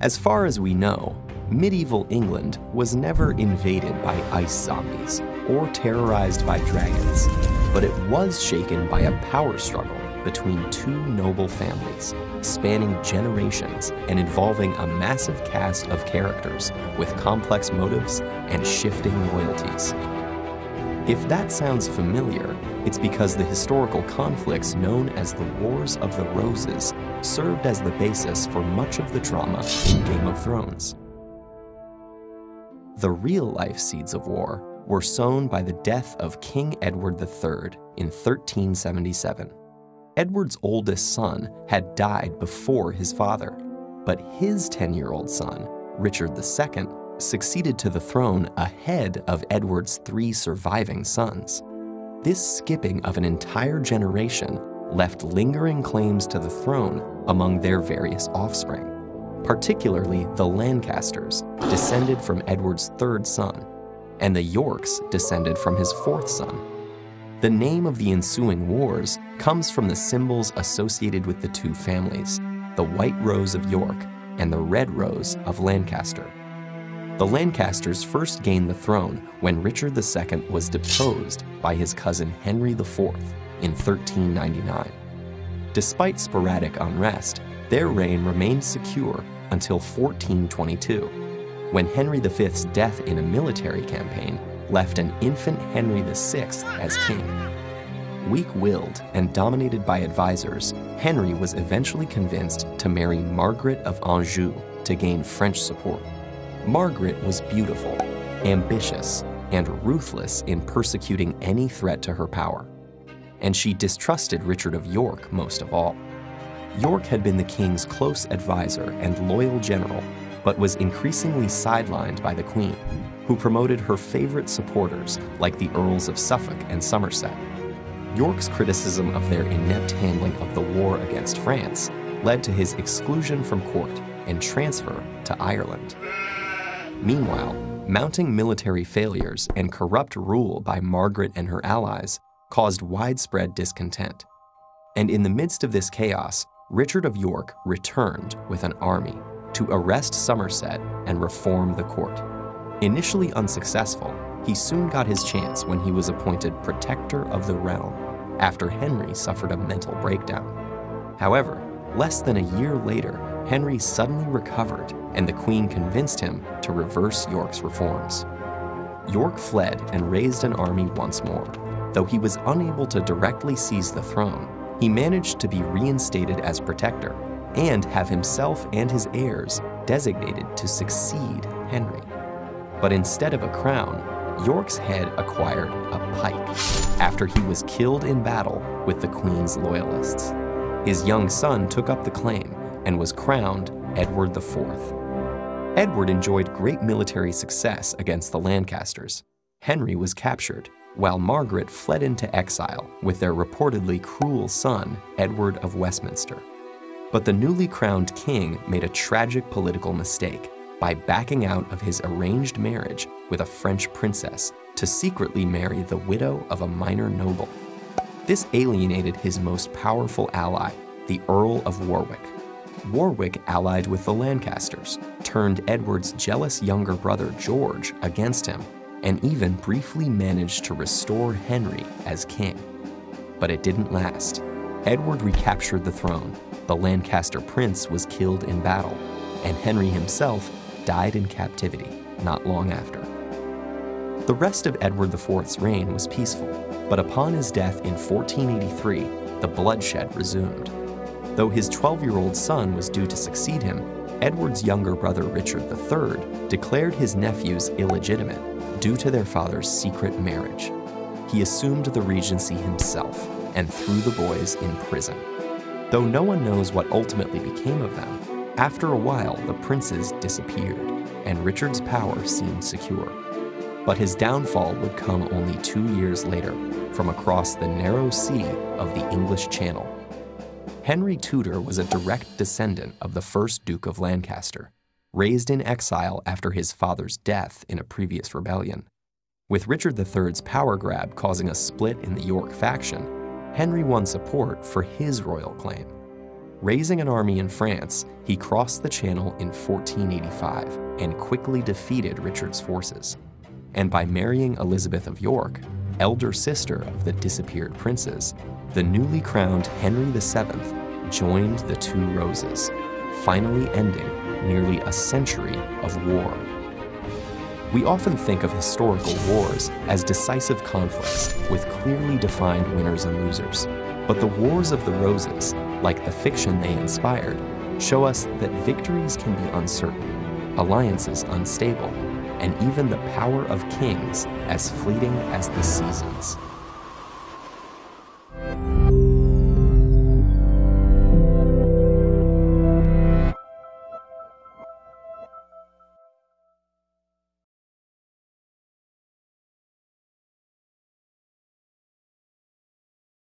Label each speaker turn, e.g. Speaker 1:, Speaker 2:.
Speaker 1: As far as we know, medieval England was never invaded by ice zombies or terrorized by dragons, but it was shaken by a power struggle between two noble families, spanning generations and involving a massive cast of characters with complex motives and shifting loyalties. If that sounds familiar, it's because the historical conflicts known as the Wars of the Roses served as the basis for much of the drama in Game of Thrones. The real-life seeds of war were sown by the death of King Edward III in 1377. Edward's oldest son had died before his father, but his 10-year-old son, Richard II, succeeded to the throne ahead of Edward's 3 surviving sons. This skipping of an entire generation left lingering claims to the throne among their various offspring, particularly the Lancasters, descended from Edward's 3rd son, and the Yorks descended from his 4th son. The name of the ensuing wars comes from the symbols associated with the two families, the White Rose of York and the Red Rose of Lancaster. The Lancasters first gained the throne when Richard II was deposed by his cousin Henry IV in 1399. Despite sporadic unrest, their reign remained secure until 1422, when Henry V's death in a military campaign left an infant Henry VI as king. Weak-willed and dominated by advisors, Henry was eventually convinced to marry Margaret of Anjou to gain French support. Margaret was beautiful, ambitious, and ruthless in persecuting any threat to her power, and she distrusted Richard of York most of all. York had been the king's close advisor and loyal general, but was increasingly sidelined by the Queen, who promoted her favorite supporters like the Earls of Suffolk and Somerset. York's criticism of their inept handling of the war against France led to his exclusion from court and transfer to Ireland. Meanwhile, mounting military failures and corrupt rule by Margaret and her allies caused widespread discontent. And in the midst of this chaos, Richard of York returned with an army to arrest Somerset and reform the court. Initially unsuccessful, he soon got his chance when he was appointed Protector of the Realm after Henry suffered a mental breakdown. However, less than a year later, Henry suddenly recovered and the Queen convinced him to reverse York's reforms. York fled and raised an army once more. Though he was unable to directly seize the throne, he managed to be reinstated as protector and have himself and his heirs designated to succeed Henry. But instead of a crown, York's head acquired a pike after he was killed in battle with the Queen's loyalists. His young son took up the claim and was crowned Edward IV. Edward enjoyed great military success against the Lancasters. Henry was captured, while Margaret fled into exile with their reportedly cruel son, Edward of Westminster. But the newly crowned king made a tragic political mistake by backing out of his arranged marriage with a French princess to secretly marry the widow of a minor noble. This alienated his most powerful ally, the Earl of Warwick. Warwick allied with the Lancasters, turned Edward's jealous younger brother George against him, and even briefly managed to restore Henry as king. But it didn't last. Edward recaptured the throne, the Lancaster prince was killed in battle, and Henry himself died in captivity not long after. The rest of Edward IV's reign was peaceful, but upon his death in 1483, the bloodshed resumed. Though his 12-year-old son was due to succeed him, Edward's younger brother Richard III declared his nephews illegitimate due to their father's secret marriage. He assumed the regency himself and threw the boys in prison. Though no one knows what ultimately became of them, after a while the princes disappeared, and Richard's power seemed secure. But his downfall would come only 2 years later, from across the narrow sea of the English Channel. Henry Tudor was a direct descendant of the first Duke of Lancaster, raised in exile after his father's death in a previous rebellion. With Richard III's power grab causing a split in the York faction, Henry won support for his royal claim. Raising an army in France, he crossed the Channel in 1485 and quickly defeated Richard's forces. And by marrying Elizabeth of York, elder sister of the disappeared princes, the newly crowned Henry VII joined the Two Roses, finally ending nearly a century of war. We often think of historical wars as decisive conflicts with clearly defined winners and losers. But the Wars of the Roses, like the fiction they inspired, show us that victories can be uncertain, alliances unstable, and even the power of kings as fleeting as the seasons.